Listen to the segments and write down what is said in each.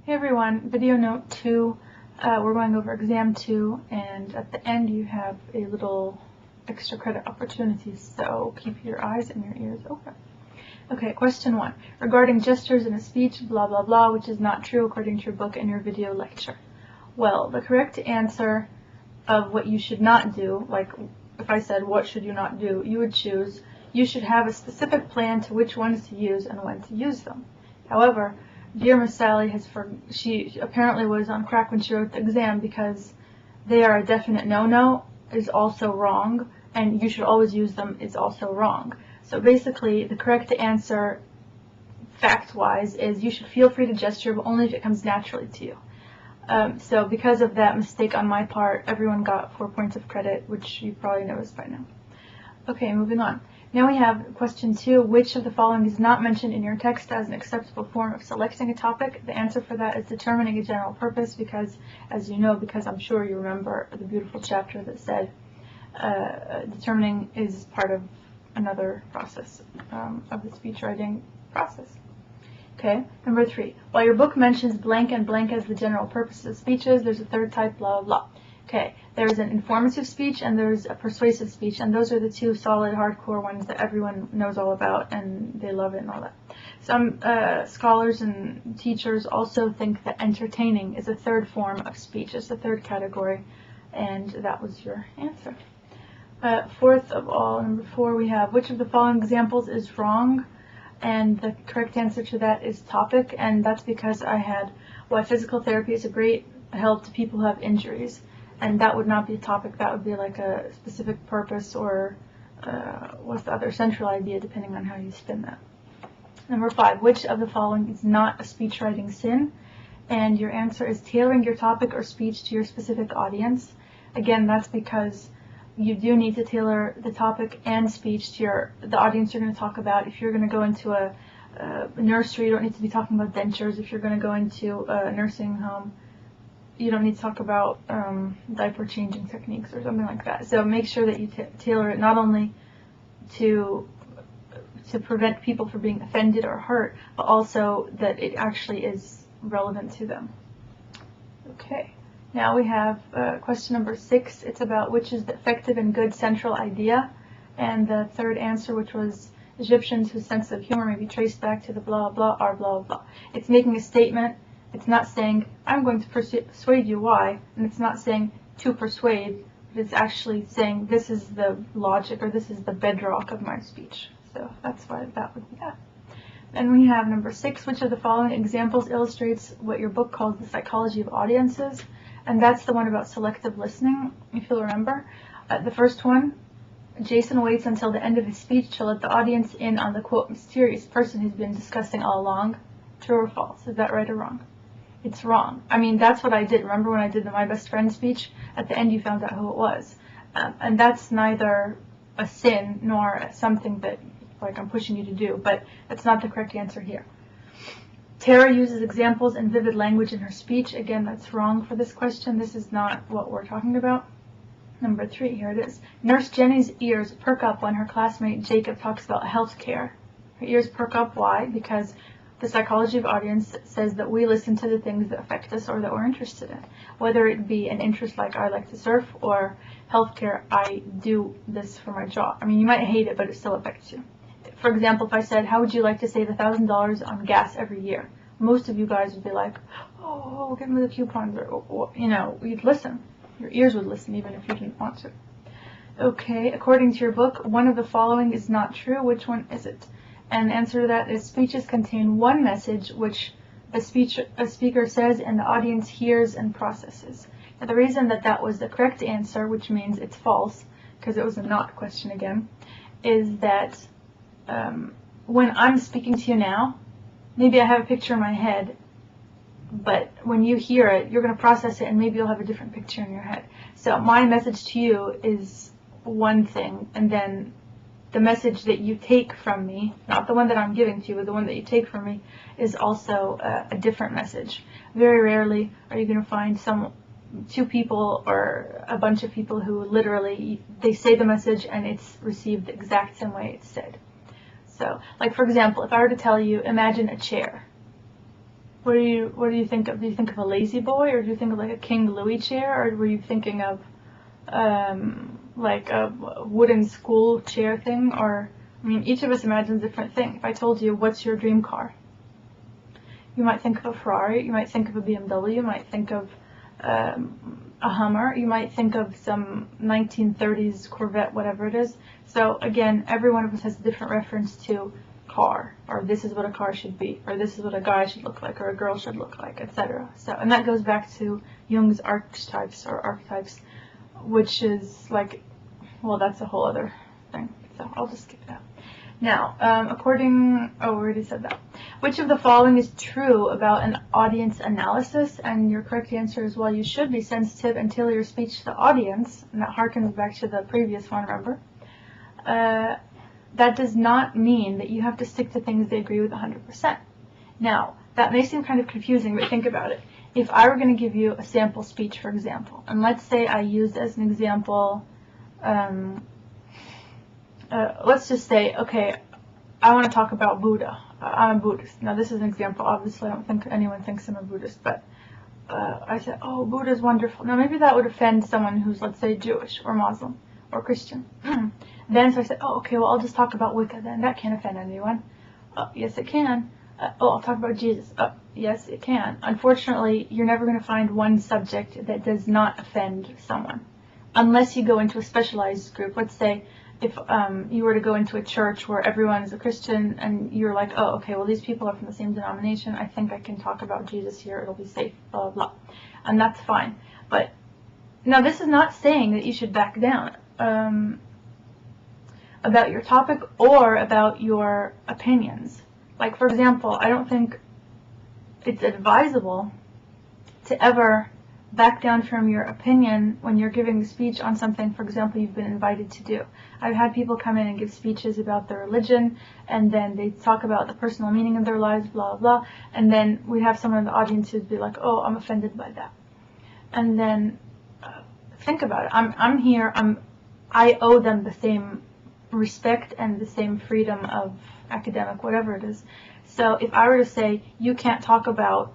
Hey everyone, video note 2, we're going over exam 2, and at the end you have a little extra credit opportunity, so keep your eyes and your ears open. Okay, question 1. Regarding gestures in a speech, blah blah blah, which is not true according to your book and your video lecture. Well, the correct answer of what you should not do, like if I said what should you not do, you would choose, you should have a specific plan to which ones to use and when to use them. However, dear Miss Sally she apparently was on crack when she wrote the exam, because they are a definite no-no is also wrong, and you should always use them is also wrong. So basically, the correct answer, fact-wise, is you should feel free to gesture, but only if it comes naturally to you. So because of that mistake on my part, everyone got 4 points of credit, which you probably noticed by now. Okay, moving on. Now we have question 2. Which of the following is not mentioned in your text as an acceptable form of selecting a topic? The answer for that is determining a general purpose, because, as you know, because I'm sure you remember the beautiful chapter that said determining is part of another process of the speech writing process. Okay, number 3. While your book mentions blank and blank as the general purpose of speeches, there's a third type, blah, blah, blah. Okay, there's an informative speech and there's a persuasive speech, and those are the two solid, hardcore ones that everyone knows all about and they love it and all that. Some scholars and teachers also think that entertaining is a third form of speech, it's the third category, and that was your answer. Fourth of all, number 4, we have which of the following examples is wrong, and the correct answer to that is topic, and that's because I had why physical therapy is a great help to people who have injuries. And that would not be a topic, that would be like a specific purpose, or what's the other central idea, depending on how you spin that. Number 5, which of the following is not a speech writing sin? And your answer is tailoring your topic or speech to your specific audience. Again, that's because you do need to tailor the topic and speech to the audience you're going to talk about. If you're going to go into a nursery, you don't need to be talking about dentures. If you're going to go into a nursing home, you don't need to talk about diaper changing techniques or something like that. So make sure that you tailor it not only to prevent people from being offended or hurt, but also that it actually is relevant to them. Okay, now we have question number 6. It's about which is the effective and good central idea, and the third answer, which was Egyptians whose sense of humor may be traced back to the blah blah or blah blah. It's making a statement. It's not saying, I'm going to persuade you why, and it's not saying to persuade, but it's actually saying this is the logic, or this is the bedrock of my speech. So that's why that would be that. Then we have number 6, which of the following examples illustrates what your book calls the psychology of audiences, and that's the one about selective listening, if you'll remember. The first one, Jason waits until the end of his speech to let the audience in on the, quote, mysterious person he's been discussing all along. True or false? Is that right or wrong? It's wrong. I mean, that's what I did. Remember when I did the My Best Friend speech? At the end you found out who it was. And that's neither a sin nor something that like I'm pushing you to do, but that's not the correct answer here. Tara uses examples and vivid language in her speech. Again, that's wrong for this question. This is not what we're talking about. Number 3, here it is. Nurse Jenny's ears perk up when her classmate Jacob talks about health care. Her ears perk up, why? Because the psychology of audience says that we listen to the things that affect us or that we're interested in. Whether it be an interest like I like to surf, or healthcare, I do this for my job. I mean, you might hate it, but it still affects you. For example, if I said, how would you like to save $1,000 on gas every year? Most of you guys would be like, oh, give me the coupons, or you know, you'd listen. Your ears would listen even if you didn't want to. Okay, according to your book, one of the following is not true. Which one is it? And the answer to that is speeches contain one message which a speaker says and the audience hears and processes. Now, the reason that that was the correct answer, which means it's false, because it was a not question again, is that when I'm speaking to you now, maybe I have a picture in my head, but when you hear it, you're going to process it and maybe you'll have a different picture in your head. So my message to you is one thing, and then the message that you take from me, not the one that I'm giving to you, but the one that you take from me, is also a different message. Very rarely are you going to find two people or a bunch of people who literally, they say the message and it's received the exact same way it's said. So, like for example, if I were to tell you, imagine a chair. What do you think of? Do you think of a lazy boy, or do you think of like a King Louis chair, or were you thinking of like a wooden school chair thing? Or, I mean, each of us imagines a different thing. If I told you, what's your dream car? You might think of a Ferrari, you might think of a BMW, you might think of a Hummer, you might think of some 1930s Corvette, whatever it is. So again, every one of us has a different reference to car, or this is what a car should be, or this is what a guy should look like, or a girl should look like, etc. So, and that goes back to Jung's archetypes, which is like, well, that's a whole other thing. So I'll just skip that. Now, we already said that. Which of the following is true about an audience analysis? And your correct answer is, well, you should be sensitive and tailor your speech to the audience. And that harkens back to the previous one, remember? That does not mean that you have to stick to things they agree with 100%. Now, that may seem kind of confusing, but think about it. If I were going to give you a sample speech, for example, and let's say I used as an example, let's just say, okay, I want to talk about Buddha. I'm a Buddhist. Now, this is an example. Obviously, I don't think anyone thinks I'm a Buddhist, but I said, oh, Buddha's wonderful. Now, maybe that would offend someone who's, let's say, Jewish or Muslim or Christian. Then, so I said, oh, okay, well, I'll just talk about Wicca then. That can't offend anyone. Yes, it can. I'll talk about Jesus. Yes, it can. Unfortunately, you're never going to find one subject that does not offend someone, unless you go into a specialized group. Let's say if you were to go into a church where everyone is a Christian and you're like, oh, okay, well, these people are from the same denomination. I think I can talk about Jesus here. It'll be safe, blah, blah, blah. And that's fine. But now this is not saying that you should back down about your topic or about your opinions. Like, for example, I don't think it's advisable to ever back down from your opinion when you're giving a speech on something, for example, you've been invited to do. I've had people come in and give speeches about their religion, and then they talk about the personal meaning of their lives, blah, blah, and then we have someone in the audience who'd be like, oh, I'm offended by that. And then think about it. I'm here. I owe them the same respect and the same freedom of academic, whatever it is. So if I were to say, you can't talk about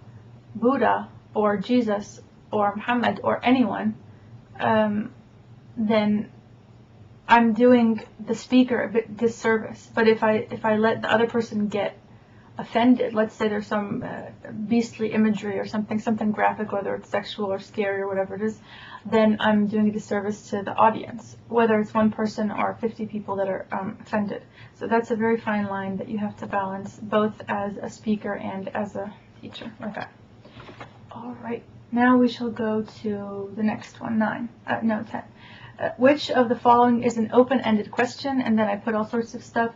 Buddha or Jesus or Muhammad or anyone, then I'm doing the speaker a bit disservice. But if I let the other person get offended, let's say there's some beastly imagery or something graphic, whether it's sexual or scary or whatever it is, then I'm doing a disservice to the audience, whether it's one person or 50 people that are offended. So that's a very fine line that you have to balance, both as a speaker and as a teacher. Okay. All right. Now we shall go to the next one, 10. Which of the following is an open-ended question? And then I put all sorts of stuff.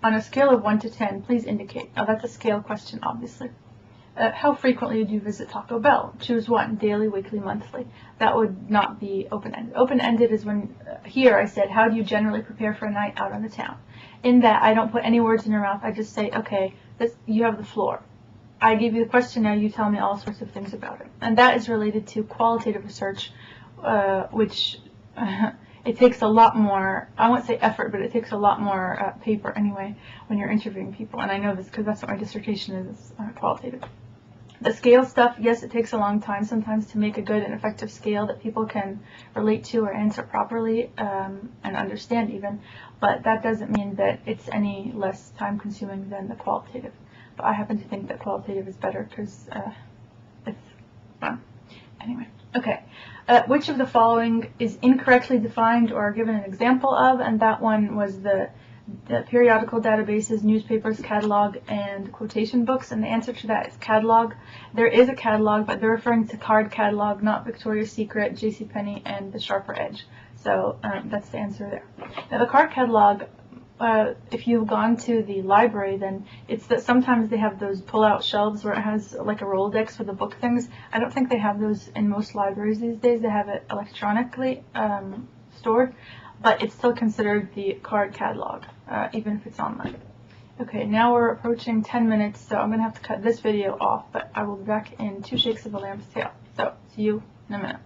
On a scale of 1 to 10, please indicate. Now that's a scale question, obviously. How frequently do you visit Taco Bell? Choose one, daily, weekly, monthly. That would not be open-ended. Open-ended is when, here I said, how do you generally prepare for a night out on the town? In that, I don't put any words in your mouth. I just say, okay, you have the floor. I give you the question, now you tell me all sorts of things about it. And that is related to qualitative research, which it takes a lot more, I won't say effort, but it takes a lot more paper anyway when you're interviewing people. And I know this because that's what my dissertation is, qualitative. The scale stuff, yes, it takes a long time sometimes to make a good and effective scale that people can relate to or answer properly and understand even, but that doesn't mean that it's any less time consuming than the qualitative. But I happen to think that qualitative is better because it's fun. Anyway, okay. Which of the following is incorrectly defined or given an example of? And that one was the periodical databases, newspapers, catalog, and quotation books. And the answer to that is catalog. There is a catalog, but they're referring to card catalog, not Victoria's Secret, JCPenney, and the Sharper Edge. So that's the answer there. Now the card catalog, if you've gone to the library, then it's that sometimes they have those pull-out shelves where it has like a Rolodex for the book things. I don't think they have those in most libraries these days. They have it electronically stored, but it's still considered the card catalog, even if it's online. Okay, now we're approaching 10 minutes, so I'm going to have to cut this video off, but I will be back in 2 shakes of a lamb's tail. So, see you in a minute.